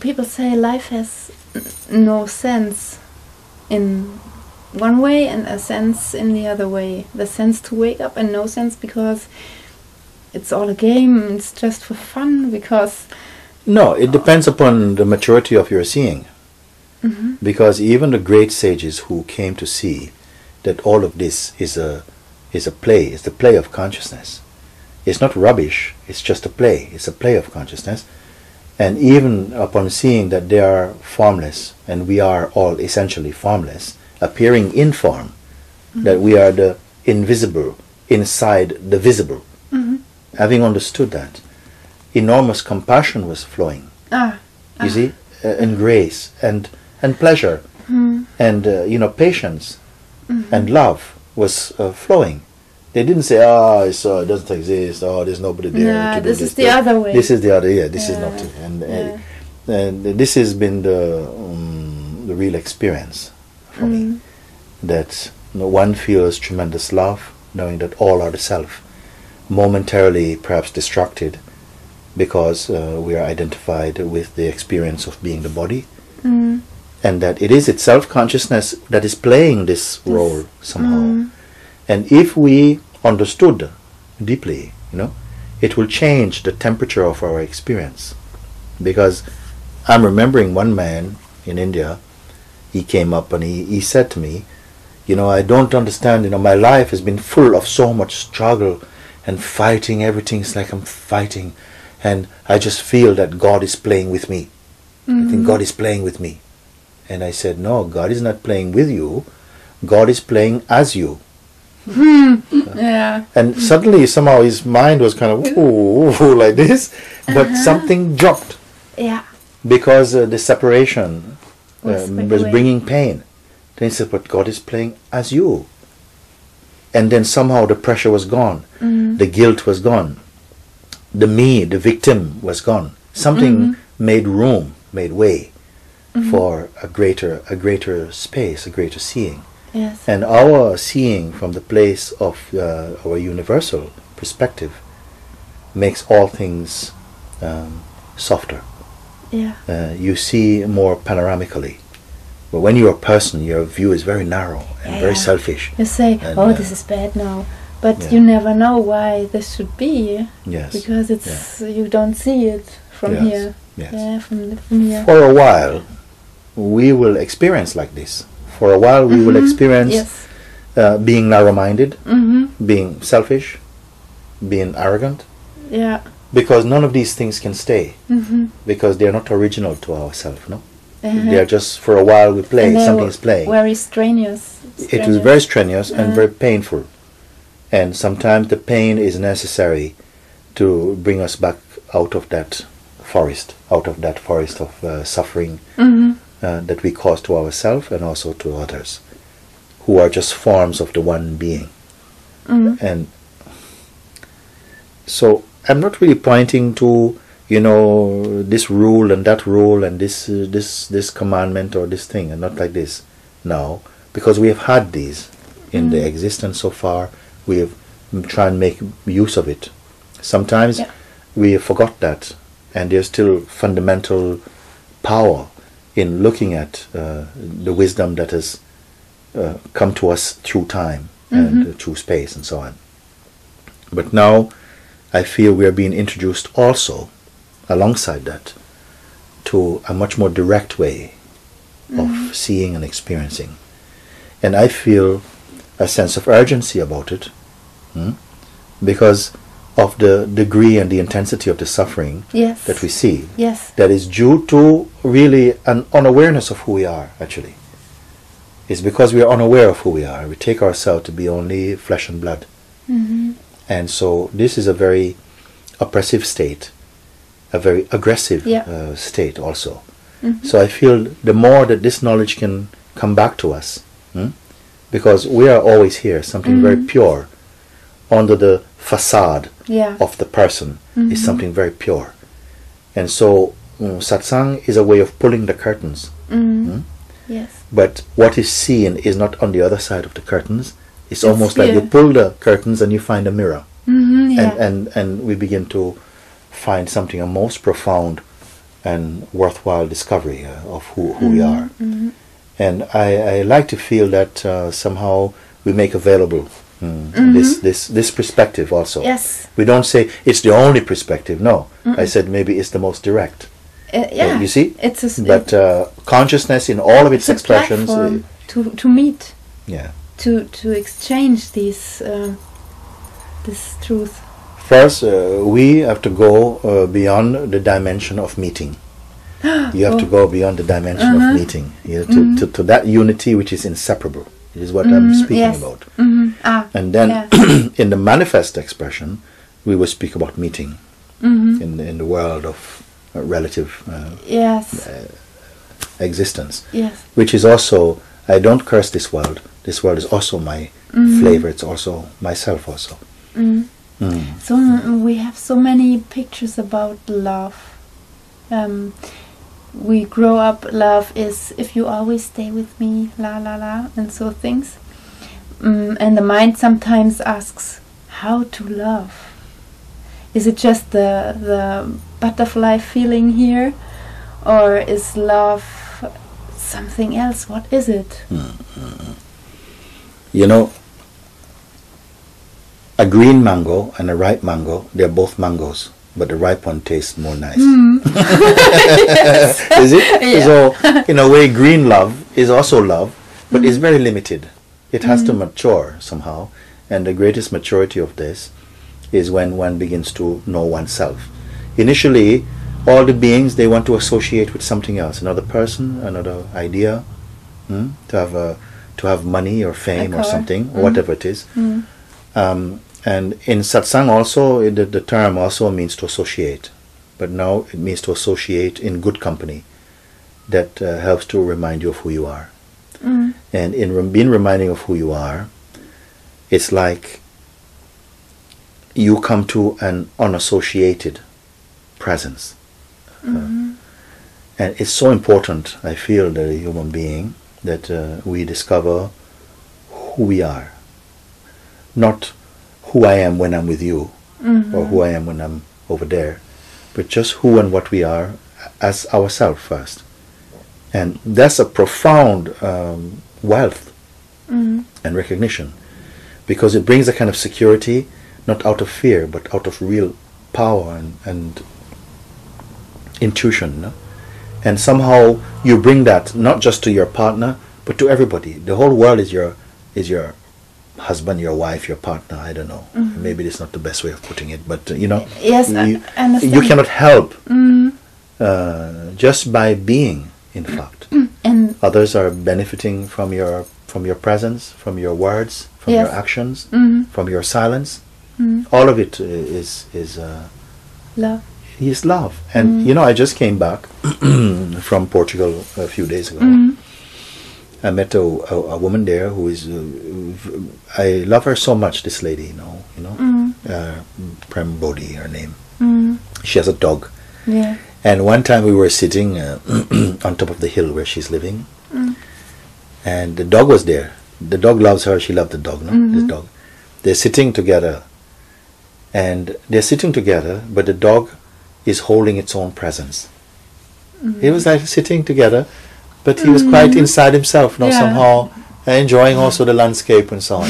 people say life has no sense in one way and a sense in the other way. The sense to wake up and no sense because it's all a game, it's just for fun, because... No, it depends upon the maturity of your seeing. Because even the great sages who came to see that all of this is a play, it's the play of consciousness. It's not rubbish, it's just a play, it's a play of consciousness. And even upon seeing that they are formless, and we are all essentially formless, appearing in form, that we are the invisible inside the visible. Having understood that, enormous compassion was flowing. You see, and grace and pleasure and patience and love was flowing. They didn't say, it doesn't exist, there's nobody there to do this. This is the other way. This is the other, this is not it. And this has been the real experience for me, that one feels tremendous love, knowing that all are the self, momentarily perhaps distracted because we are identified with the experience of being the body, and that it is itself consciousness that is playing this role somehow. And if we understood deeply, it will change the temperature of our experience. Because I'm remembering one man in India, he came up and he said to me, I don't understand, my life has been full of so much struggle and fighting, everything's like I'm fighting, and I just feel that God is playing with me. I think God is playing with me. And I said, no, God is not playing with you, God is playing as you. And suddenly somehow his mind was kind of like this, but something dropped. Because the separation was bringing pain. Then he said, but God is playing as you. And then somehow the pressure was gone, the guilt was gone, the victim was gone. Something made room, made way for a greater space, a greater seeing. And our seeing from the place of our universal perspective makes all things softer. You see more panoramically. But when you're a person, your view is very narrow and very selfish. You say, this is bad now. But you never know why this should be. Because it's you don't see it from here. From here. For a while, we will experience like this. For a while, we will experience being narrow-minded, being selfish, being arrogant. Because none of these things can stay. Because they are not original to ourselves, no? They are just, for a while we play, something is playing. Very strenuous. It is very strenuous and very painful. And sometimes the pain is necessary to bring us back out of that forest of suffering that we cause to ourselves and also to others, who are just forms of the one being. And so I'm not really pointing to this rule and that rule and this commandment or this thing, and not like this now, because we have had these in the existence so far. We have tried and make use of it. Sometimes we forgot that, and there's still fundamental power in looking at the wisdom that has come to us through time and through space and so on. But now I feel we are being introduced also alongside that to a much more direct way of seeing and experiencing. And I feel a sense of urgency about it because of the degree and the intensity of the suffering that we see. That is due to really an unawareness of who we are, actually. It's because we are unaware of who we are. We take ourselves to be only flesh and blood. And so this is a very oppressive state, a very aggressive state also. So I feel the more that this knowledge can come back to us, because we are always here, something very pure, under the facade of the person is something very pure. And so satsang is a way of pulling the curtains. But what is seen is not on the other side of the curtains. It's almost like you pull the curtains and you find a mirror. And we begin to find something, a most profound and worthwhile discovery of who we are. And I like to feel that somehow we make available this perspective also. Yes. We don't say it's the only perspective. No, I said maybe it's the most direct. Yeah. You see? But consciousness in all of its expressions. To meet. Yeah. To exchange these this truth. First, we have to go beyond the dimension of meeting. You have to go beyond the dimension of meeting, to that unity which is inseparable. It is what I'm speaking about. And then in the manifest expression, we will speak about meeting in the world of relative existence. Yes. Which is also, I don't curse this world. This world is also my flavor. It's also myself also. So we have so many pictures about love. We grow up, love is if you always stay with me, la la la, and so things. And the mind sometimes asks, how to love? Is it just the butterfly feeling here? Or is love something else? What is it? You know, a green mango and a ripe mango, they're both mangoes, but the ripe one tastes more nice. Is it? Yeah. So, in a way, green love is also love, but it's very limited. It has to mature somehow, and the greatest maturity of this is when one begins to know oneself. Initially, all the beings, they want to associate with something else, another person, another idea, to have money or fame or something, or whatever it is. And in Satsang also, the term also means to associate. But now it means to associate in good company that helps to remind you of who you are. And in being reminding of who you are, it's like you come to an unassociated presence. And it's so important, I feel, that a human being, that we discover who we are. Not who I am when I'm with you, or who I am when I'm over there, but just who and what we are as ourselves first. And that's a profound wealth and recognition, because it brings a kind of security, not out of fear, but out of real power and intuition. No? And somehow you bring that not just to your partner, but to everybody. The whole world is your husband, your wife, your partner. I don't know. Maybe that's not the best way of putting it, but yes, you cannot help just by being. In fact, and others are benefiting from your presence, from your words, from your actions, from your silence. All of it is love. Is love. And I just came back from Portugal a few days ago. I met a woman there who is I love her so much. This lady, Prem Bodhi, her name. She has a dog. Yeah. And one time we were sitting on top of the hill where she's living, and the dog was there. The dog loves her. She loved the dog. This dog. They're sitting together, but the dog is holding its own presence. He was like sitting together, but he was quite inside himself, somehow enjoying also the landscape and so on.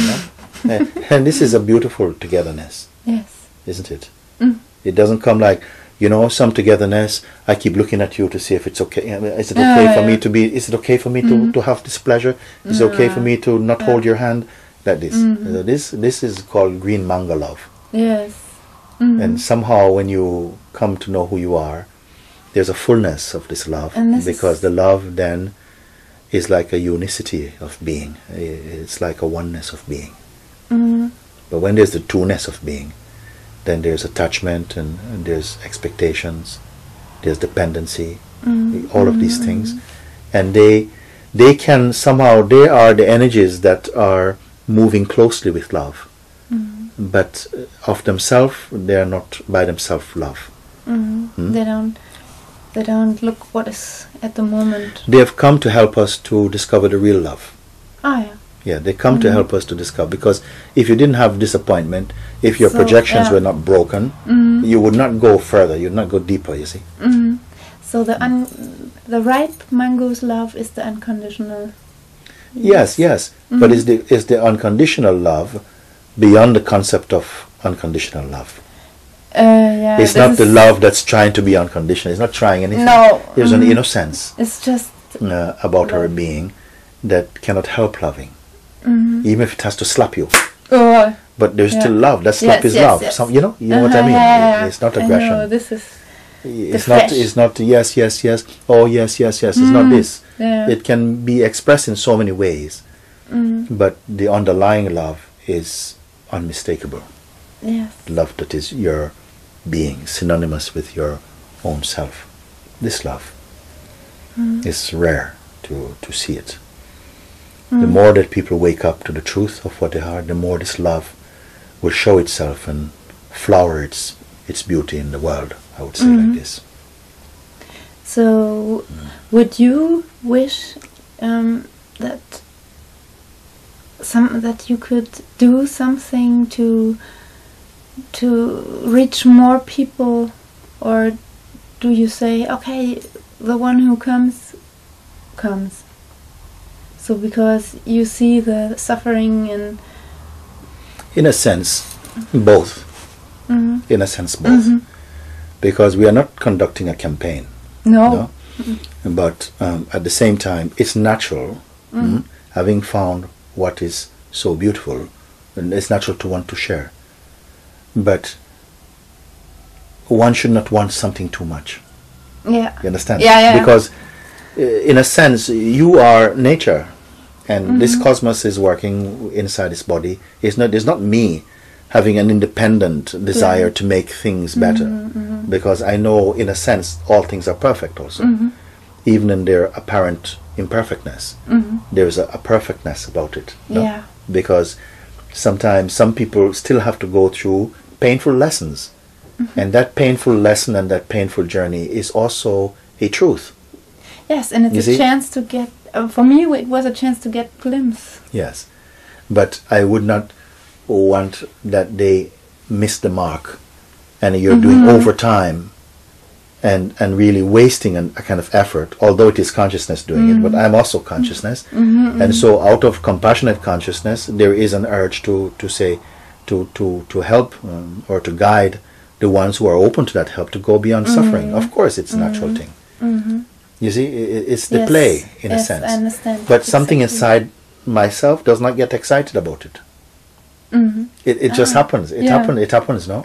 And this is a beautiful togetherness. Yes. Isn't it? It doesn't come like, some togetherness. I keep looking at you to see if it's okay. Is it okay for me to be? Is it okay for me to have this pleasure? Is it okay for me to not hold your hand? Like this. This is called green manga love. Yes. And somehow, when you come to know who you are, there's a fullness of this love, because the love then is like a unicity of being. It's like a oneness of being. But when there's the two-ness of being, then there's attachment and there's expectations, there's dependency, all of these things. And they can somehow, they are the energies that are moving closely with love. But of themselves, they are not by themselves love. They don't look what is at the moment. They have come to help us to discover the real love. Yeah, they come to help us to discover, because if you didn't have disappointment, if your projections were not broken, you would not go further, you would not go deeper, you see. So the ripe mango's love is the unconditional. Yes, yes. But is the unconditional love beyond the concept of unconditional love? Yeah, it's not the love that's trying to be unconditional. It's not trying anything. No. There's an innocence. It's just about her being that cannot help loving, even if it has to slap you. But there's still love. That slap is love. Yes. You know what I mean. Yeah. It's not aggression. I know, this is. It's not yes, yes, yes. Oh, yes, yes, yes. It's not this. Yeah. It can be expressed in so many ways, but the underlying love is unmistakable. Yes. Love that is your being, synonymous with your own self. This love is rare to see it. The more that people wake up to the truth of what they are, the more this love will show itself and flower its beauty in the world, I would say, like this. So, would you wish that you could do something to reach more people, or do you say, okay, the one who comes? So because you see the suffering and... In a sense, both. In a sense, both. Because we are not conducting a campaign. No. But at the same time, it's natural, having found what is so beautiful, and it's natural to want to share. But one should not want something too much. Yeah. You understand? Yeah. Because in a sense, you are nature, and this cosmos is working inside this body. It's not me having an independent desire to make things better, because I know, in a sense, all things are perfect also, even in their apparent imperfectness. There's a perfectness about it. No? Yeah. Because sometimes some people still have to go through painful lessons, and that painful lesson and that painful journey is also a truth. Yes, and it's a chance to get, for me it was a chance to get glimpse. Yes, but I would not want that they miss the mark, and you're doing overtime and really wasting a kind of effort, although it is consciousness doing it, but I'm also consciousness. And so out of compassionate consciousness, there is an urge to say, to help or to guide the ones who are open to that help to go beyond suffering. Of course, it's a natural thing. You see, it's the play, in a sense. I understand. But something inside myself does not get excited about it. It just happens. It happens, no?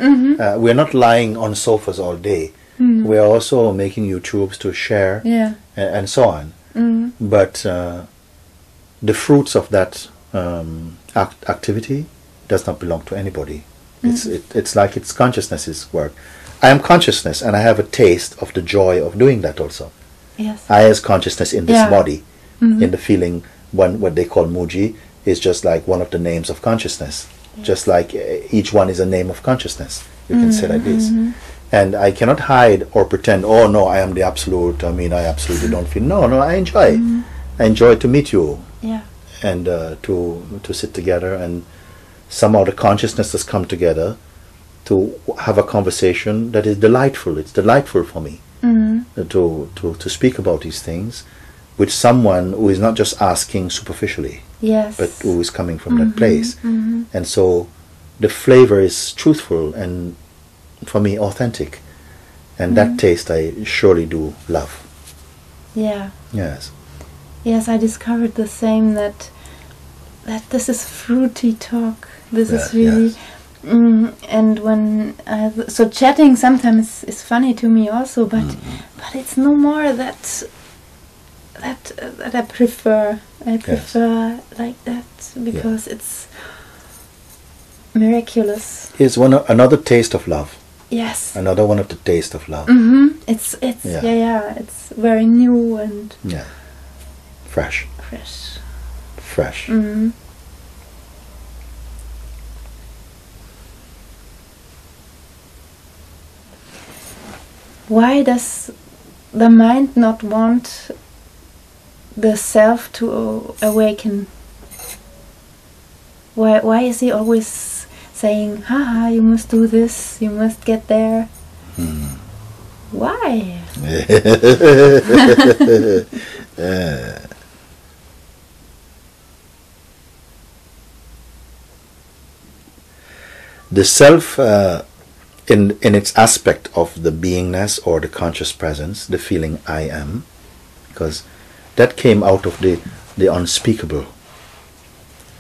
We're not lying on sofas all day. We're also making YouTubes to share and so on. But the fruits of that activity does not belong to anybody. It's like it's consciousness's work. I am consciousness, and I have a taste of the joy of doing that also. Yes. I as consciousness in this body, in the feeling, what they call Mooji, is just like one of the names of consciousness. Just like each one is a name of consciousness. You can say like this. And I cannot hide or pretend, oh no, I am the absolute, I mean, I absolutely don't feel. No, I enjoy. I enjoy to meet you. Yeah. And to sit together, and somehow the consciousness has come together to have a conversation that is delightful. It's delightful for me to speak about these things with someone who is not just asking superficially, but who is coming from that place. And so the flavor is truthful and, for me, authentic. And that taste I surely do love. Yeah. Yes. Yes, I discovered the same, that this is fruity talk. This is really... and when so chatting sometimes is funny to me also, but it's no more that I prefer. I prefer like that, because it's miraculous. It's another taste of love. Yes. Another one of the taste of love. It's it's very new and fresh. Why does the mind not want the self to awaken? Why is he always saying, haha, you must do this, you must get there? Why? The self, in its aspect of the beingness or the conscious presence, the feeling I am, because that came out of the unspeakable.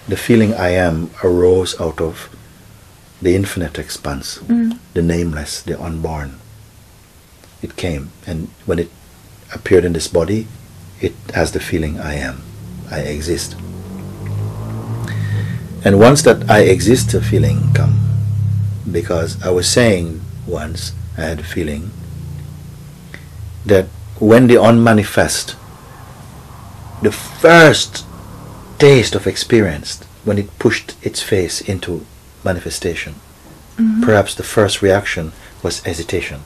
The feeling I am arose out of the infinite expanse, the nameless, the unborn. It came, and when it appeared in this body, it has the feeling I am, I exist. And once that I exist feeling come, because I was saying once, I had a feeling that when the unmanifest, the first taste of experience, when it pushed its face into manifestation, perhaps the first reaction was hesitation.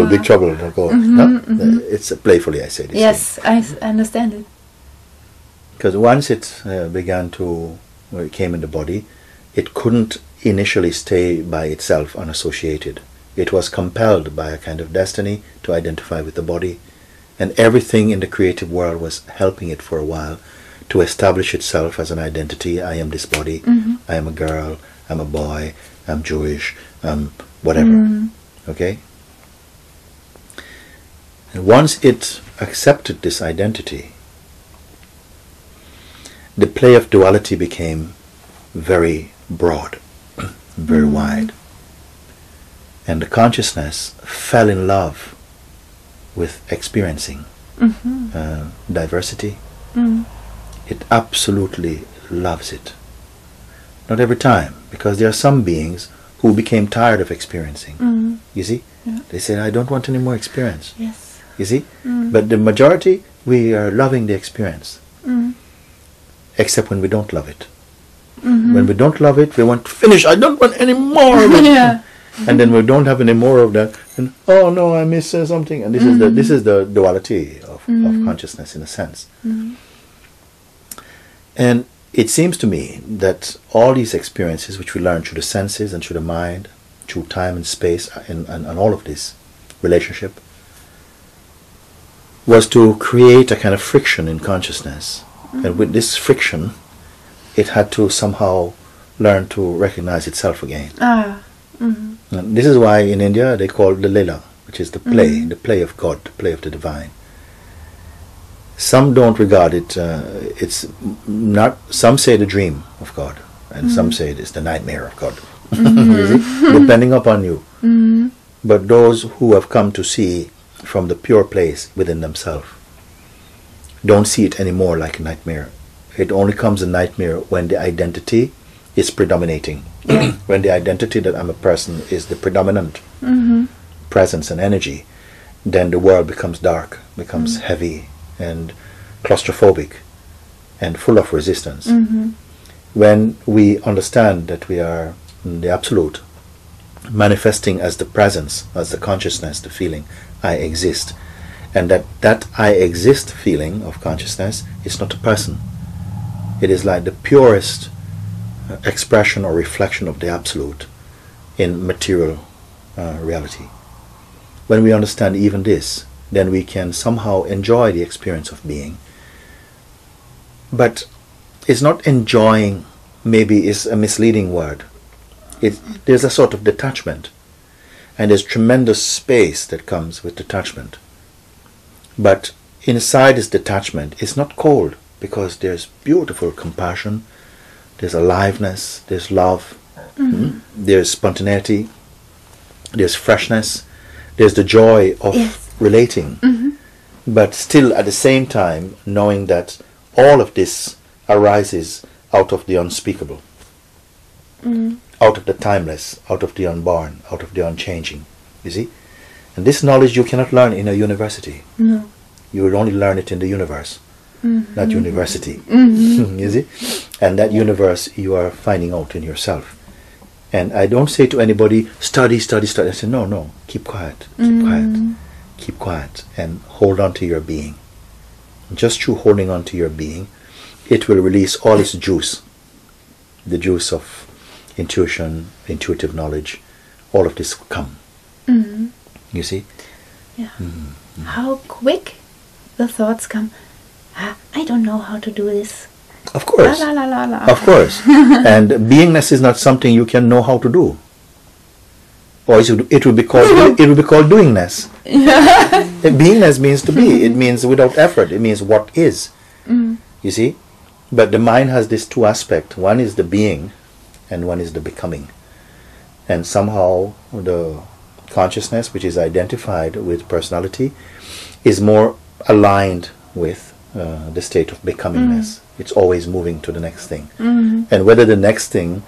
Big trouble. It's playfully I say this. Yes, I understand it. Because once it began to, when it came in the body, it couldn't initially stay by itself unassociated. It was compelled by a kind of destiny to identify with the body, and everything in the creative world was helping it for a while to establish itself as an identity. I am this body, I am a girl, I'm a boy, I'm Jewish, whatever. Okay? And once it accepted this identity, the play of duality became very broad, very wide. And the consciousness fell in love with experiencing diversity. It absolutely loves it. Not every time, because there are some beings who became tired of experiencing. You see? Yeah. They said, I don't want any more experience. Yes. You see? But the majority, we are loving the experience. Except when we don't love it. When we don't love it, we want to finish. I don't want any more of it. Yeah. And then we don't have any more of that. And oh no, I miss something. And this is the duality of consciousness in a sense. And it seems to me that all these experiences which we learn through the senses and through the mind, through time and space, and all of this relationship, was to create a kind of friction in consciousness. And with this friction, it had to somehow learn to recognize itself again. And this is why in India they call it the Leela, which is the play of God, the play of the divine. Some don't regard it, it's not, some say the dream of God, and some say it's the nightmare of God, you see? Depending upon you. But those who have come to see from the pure place within themselves don't see it anymore like a nightmare. It only comes a nightmare when the identity is predominating. When the identity that I'm a person is the predominant presence and energy, then the world becomes dark, becomes heavy and claustrophobic and full of resistance. When we understand that we are the absolute, manifesting as the presence, as the consciousness, the feeling, I exist, and that I exist feeling of consciousness is not a person. It is like the purest expression or reflection of the absolute in material reality. When we understand even this, then we can somehow enjoy the experience of being. But it's not enjoying, maybe is a misleading word. There's a sort of detachment, and there's tremendous space that comes with detachment. But inside this detachment, it's not cold, because there's beautiful compassion, there's aliveness, there's love, there's spontaneity, there's freshness, there's the joy of relating. But still at the same time knowing that all of this arises out of the unspeakable, out of the timeless, out of the unborn, out of the unchanging, you see? And this knowledge you cannot learn in a university. No. You will only learn it in the universe, not university. You see? And that universe you are finding out in yourself. And I don't say to anybody, study. I say, no, keep quiet, keep quiet, and hold on to your being. Just through holding on to your being, it will release all its juice, the juice of intuition, intuitive knowledge. All of this will come. You see? Yeah. How quick the thoughts come. I don't know how to do this. Of course. La, la, la, la, la. Of course. And beingness is not something you can know how to do. Or it would be called doingness. Beingness means to be. It means without effort. It means what is. You see? But the mind has these two aspects. One is the being and one is the becoming. And somehow the consciousness, which is identified with personality, is more aligned with the state of becomingness. It's always moving to the next thing. And whether the next thing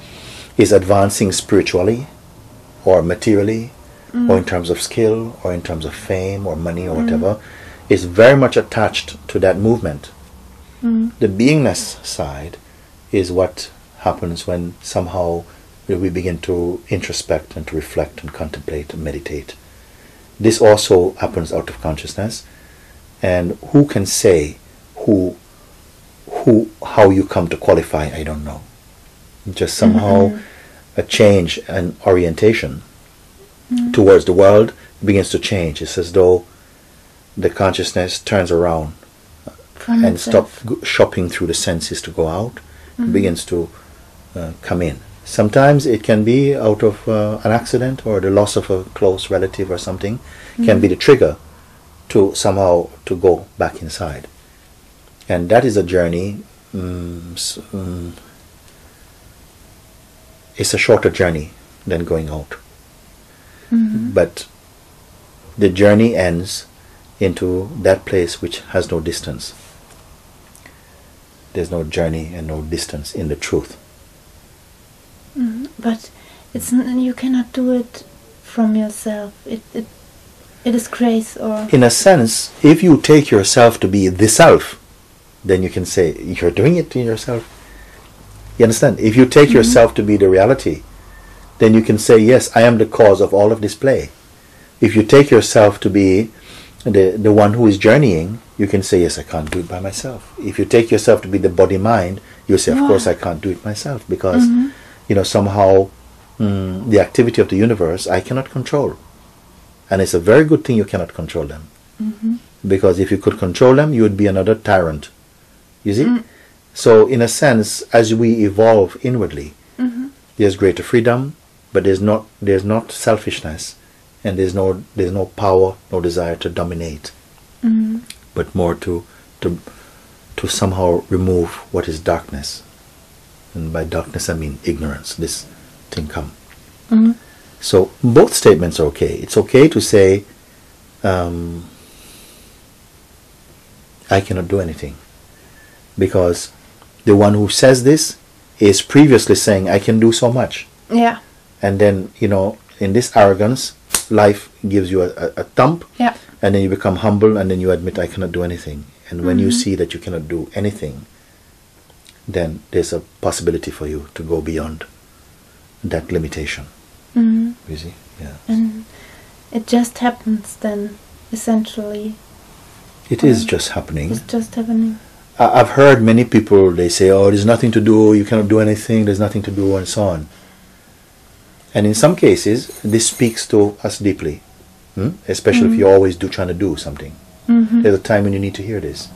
is advancing spiritually or materially or in terms of skill or in terms of fame or money or whatever, is very much attached to that movement. The beingness side is what happens when somehow we begin to introspect and to reflect and contemplate and meditate. This also happens out of consciousness, and who can say how you come to qualify, I don't know. Just somehow a change and orientation towards the world begins to change. It's as though the consciousness turns around and stop shopping through the senses to go out, begins to come in. Sometimes it can be out of an accident or the loss of a close relative or something, can be the trigger to somehow to go back inside. And that is a journey. It's a shorter journey than going out. But the journey ends into that place which has no distance. There's no journey and no distance in the truth. But you cannot do it from yourself. It is grace, or in a sense, if you take yourself to be the self, then you can say you're doing it to yourself. You understand? If you take yourself to be the reality, then you can say, yes, I am the cause of all of this play. If you take yourself to be the one who is journeying, you can say, yes, I can't do it by myself. If you take yourself to be the body-mind, you say, of course, I can't do it myself, because somehow the activity of the universe I cannot control. And it's a very good thing you cannot control them. Because if you could control them, you would be another tyrant. You see? So in a sense, as we evolve inwardly, there's greater freedom, but there's not selfishness, and there's no power, no desire to dominate, but more to somehow remove what is darkness. And by darkness I mean ignorance. This thing come. So both statements are okay. It's okay to say, I cannot do anything, because the one who says this is previously saying, I can do so much. Yeah. And then, in this arrogance, life gives you a thump, and then you become humble, and then you admit, I cannot do anything. And when you see that you cannot do anything, then there's a possibility for you to go beyond that limitation. You see? Yeah. And it just happens then, essentially. It is just happening. It's just happening. I've heard many people, they say, oh, there's nothing to do, you cannot do anything, there's nothing to do, and so on. And in some cases, this speaks to us deeply, especially if you always trying to do something. There's a time when you need to hear this.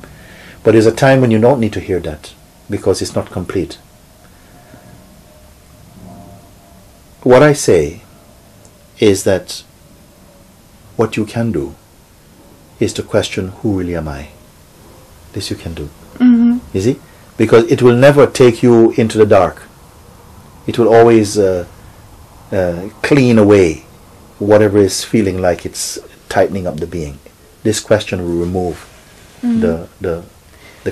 But there's a time when you don't need to hear that, because it's not complete. What I say is that what you can do is to question, who really am I? This you can do. You see? Because it will never take you into the dark. It will always clean away whatever is feeling like it's tightening up the being. This question will remove the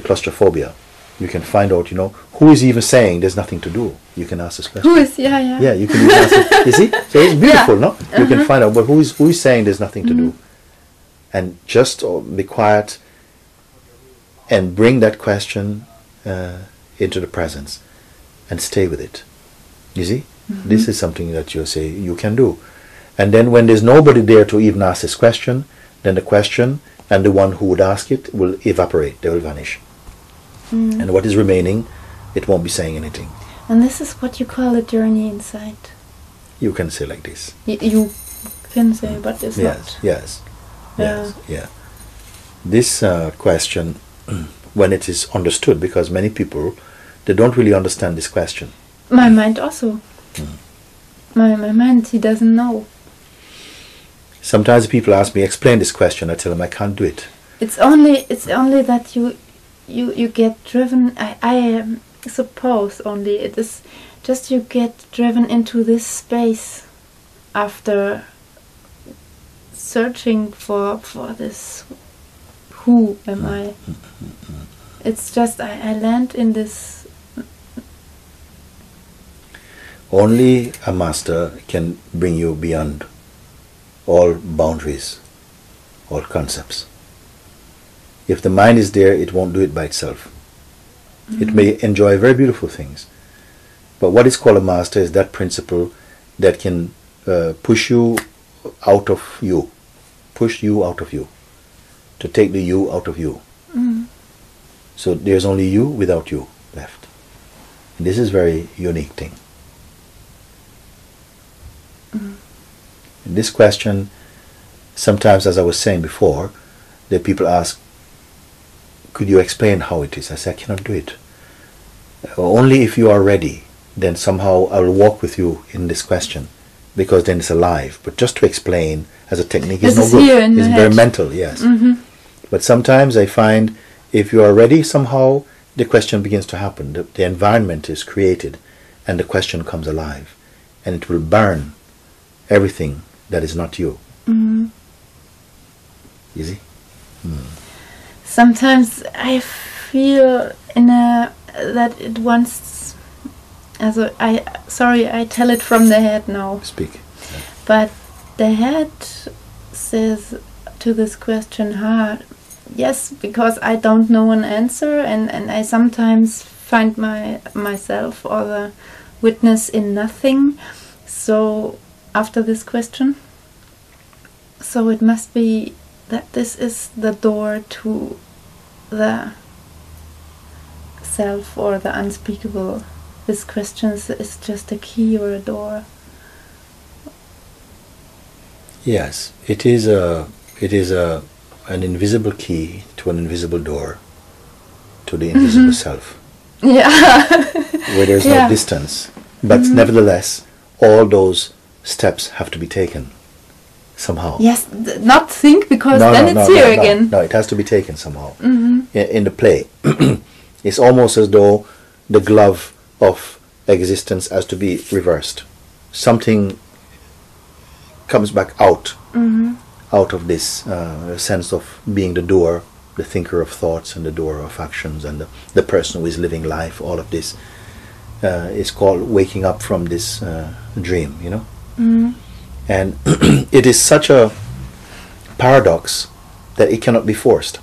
claustrophobia. You can find out, who is even saying there's nothing to do. You can ask this question. Who is, yeah. Yeah, you can even ask it. You see? So it's beautiful, no? You can find out, but who is saying there's nothing to do? And just be quiet and bring that question into the presence and stay with it. You see? This is something that you say you can do. And then when there's nobody there to even ask this question, then the question and the one who would ask it will evaporate. They will vanish. And what is remaining, it won't be saying anything. And this is what you call a journey inside. You can say like this. You can say, but it's not. Yes. Yeah. Yeah. This question, when it is understood, because many people, they don't really understand this question. My mind also. My mind, he doesn't know. Sometimes people ask me, explain this question. I tell them I can't do it. It's only that you get driven. I suppose only it is just you get driven into this space after searching for this. Who am I? It's just I land in this. Only a master can bring you beyond all boundaries, all concepts. If the mind is there, it won't do it by itself. It may enjoy very beautiful things. But what is called a master is that principle that can push you out of you. Push you out of you. To take the you out of you. So there's only you without you left. And this is a very unique thing. In this question, sometimes, as I was saying before, the people ask, could you explain how it is? I say, I cannot do it. Only if you are ready, then somehow I will walk with you in this question, because then it's alive. But just to explain as a technique is no good. It's very mental, yes. But sometimes I find if you are ready, somehow the question begins to happen. The environment is created and the question comes alive. And it will burn everything that is not you. Easy? Sometimes I feel that it wants. I tell it from the head now. Speak. But the head says to this question hard. Yes, because I don't know an answer, and I sometimes find myself or the witness in nothing. So after this question, so it must be that this is the door to the self or the unspeakable. This question is just a key or a door. Yes, it is an invisible key to an invisible door to the invisible self. Yeah. Where there's no distance. But nevertheless, all those steps have to be taken somehow. Yes, not think, because then it's here again. No, it has to be taken somehow. In the play. It's almost as though the glove of existence has to be reversed. Something comes back out of this sense of being the doer, the thinker of thoughts and the doer of actions, and the person who is living life. All of this is called waking up from this dream, you know. And it is such a paradox that it cannot be forced.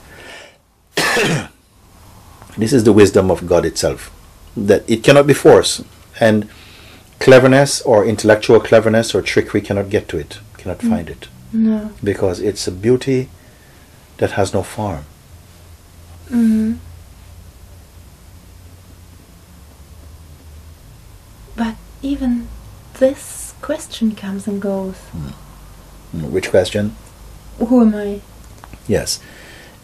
This is the wisdom of God itself, that it cannot be forced, and cleverness or intellectual cleverness or trickery cannot get to it, cannot find it. No. Because it's a beauty that has no form. But even this question comes and goes. Which question? Who am I? Yes.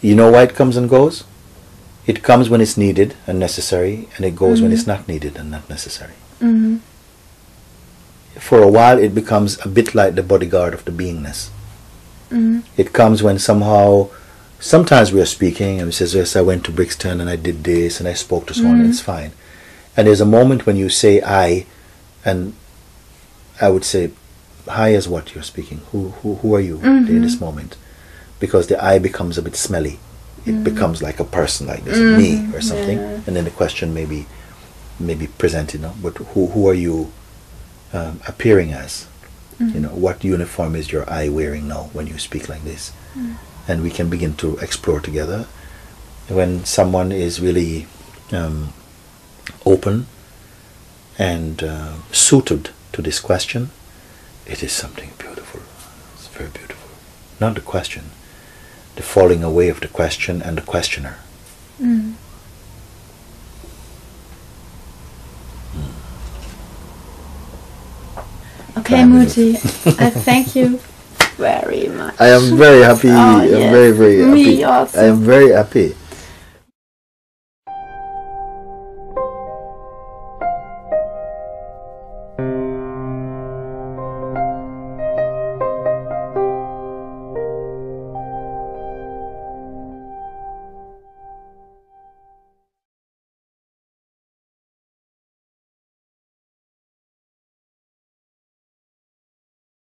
You know why it comes and goes? It comes when it's needed and necessary, and it goes when it's not needed and not necessary. For a while it becomes a bit like the bodyguard of the beingness. It comes when sometimes we are speaking and we say, yes, I went to Brixton and I did this and I spoke to someone, and it's fine. And there's a moment when you say I, and I would say, hi is what you're speaking. Who are you in this moment? Because the I becomes a bit smelly. It becomes like a person, like this, me or something. Yeah. And then the question may be presented, but who are you appearing as? You know, what uniform is your I wearing now when you speak like this? And we can begin to explore together. When someone is really open and suited to this question, it is something beautiful. It's very beautiful. Not the question, the falling away of the question and the questioner. Okay, Mooji, I thank you very much. I am very happy. Oh, I'm yes. very, very happy. Me also. I am very happy.